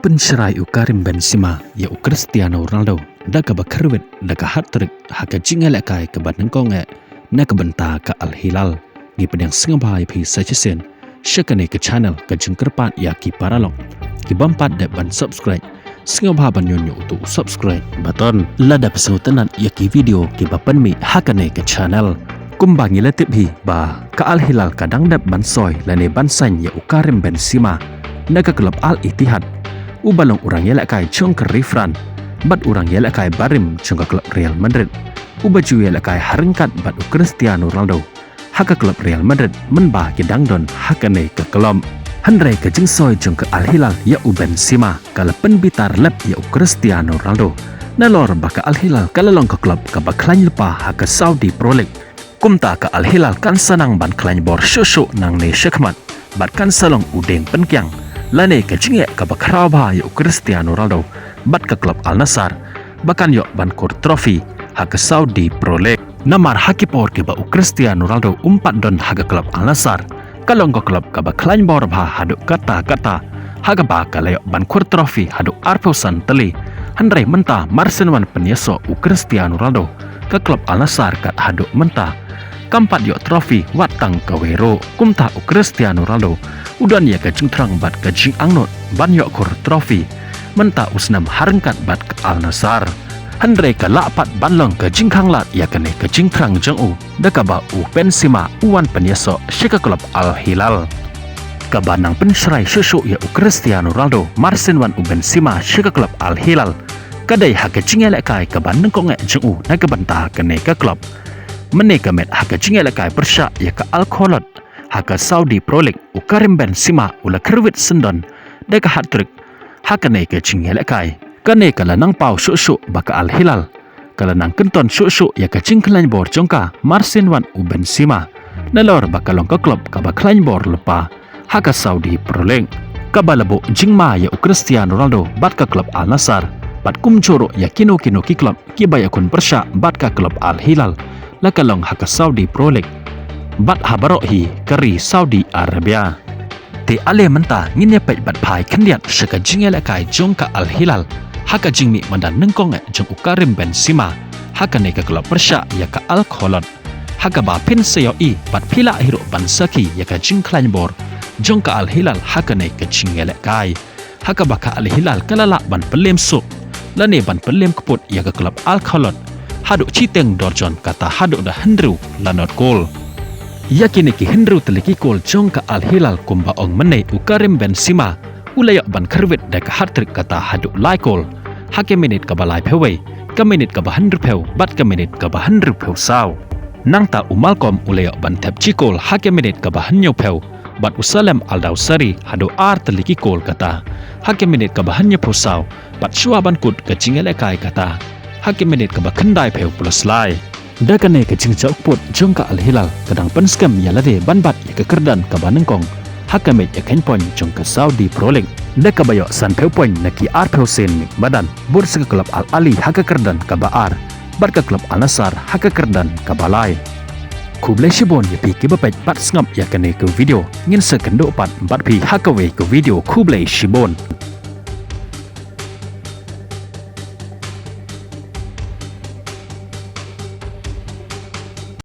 pencerai Karim Benzema ya Cristiano Ronaldo daga bakarwit daga hat-trick haka jingalekai ke banengkong na kebenta ke Al Hilal gi pedang sengabai pi sajesen syakane ke channel ke jengkerpat ya ki paralong ki bampat de ban subscribe sengabai ban nyonyo untuk subscribe button lada pesengutan ya ki video ki bapan mi hakane ke channel kumbangi latip hi ba ke Al Hilal kadang dap ban soy lane ban san ya Karim Benzema naga klub Al Ittihad ubalong orang yelakai chong ke Rifran bat orang yelakai Barim chong ke klub Real Madrid ubaju yelakai harengkat bat Cristiano Ronaldo haka klub Real Madrid menbah ke dangdon hakane ke kelom handrai ke jengsoy chong ke Al Hilal ya Benzema kala penbitar lep ya Cristiano Ronaldo nalor baka Al Hilal kala long ke klub ke baklan lepa haka Saudi Pro League kumta ke Al Hilal kan sanang ban klan bor shushu nang ne syakmat bat kan salong udeng penkyang lane ke jingye ke bakraba ya Cristiano Ronaldo bat ke klub Al Nassr bahkan yo ban kur trofi hak Saudi Pro League namar hakipor ke ba Cristiano Ronaldo umpat don hak klub Al Nassr kalong ke klub ke baklan bor ba haduk kata hak ba kalayo ban kur trofi haduk arposan teli handrai menta marsenwan penyeso Cristiano Ronaldo ke klub Al Nassr kat haduk menta kampat yo trofi watang kawero kumta Cristiano Ronaldo udan ya ke jengtrang bat ke jing angnot ban yo kur trofi menta usnam harengkat bat ke Al Nassr handrai ke lapat banlong ke jingkang lat ya kene ke jingtrang jengu dakaba Benzema uwan penyeso syika klub Al Hilal kabanang penserai susu ya Cristiano Ronaldo marsenwan Benzema syika klub Al Hilal kadai hak jingelekai kabanang kong jengu naga bantah kene ke klub meneka met hak jingelekai persya ya ke Al Kholod haka Saudi Pro League Karim Benzema ula kerwit sendon deka hat-trick hakane ke jingelekai kane kala nang pau susu baka Al Hilal kala nang kenton susu ya ke jingklan bor jongka marsenwan Benzema nalor baka long ke klub ka baklan bor lepa haka Saudi Pro League kabalabo jingma ya Cristiano Ronaldo bat ke klub Al Nassr bat kumcoro ya kino ki klub ki bayakun persya bat ka klub Al Hilal lakalong haka Saudi Pro League bat habaro hi kari Saudi Arabia te ale menta ngine pet bat pai kendiat seka jingele kai jongka Al Hilal haka jingmi mandan nengkong jong Karim Benzema haka ne ke klub persya ya ka Al Kholod haka ba pin seyo i bat pila hiro bansaki ya ka jingklan bor jongka Al Hilal haka ne ke jingele kai haka baka Al Hilal kalala ban pelem sok lane ban pelem keput ya ke klub Al Kholod haduk citeng dorjon kata haduk dah hendru lanot gol yakini ki hendru teleki gol jongka Al Hilal kumba ong menai Karim Benzema ulayak ban kerwit deka hat-trick kata haduk lai gol hake menit ka balai pewei ka menit ka bahandru pew bat ka menit ka bahandru pew saw nang ta umalkom ulayak ban tap cikol hake menit ka bahanyo pew bat usalem Al-Dawsari haduk ar teleki gol kata hake menit ka bahanyo pew saw bat shua ban kut ka jingelekai kata hake menit ka bakandai pew plus lai dakane ke jingja ukput jongka Al Hilal kadang penskam yalade banbat ya ke kerdan ka banengkong haka met ya kain pon jongka Saudi Pro League daka bayo san peu pon naki ar peu sen badan bursa ke klub Al Ali haka kerdan ka baar bar ke klub Al Nassr haka kerdan ka balai kublai shibon ya pi ke bapet bat ngap ya kane ke video ngin sekendo pat bat pi haka we ke video kublai shibon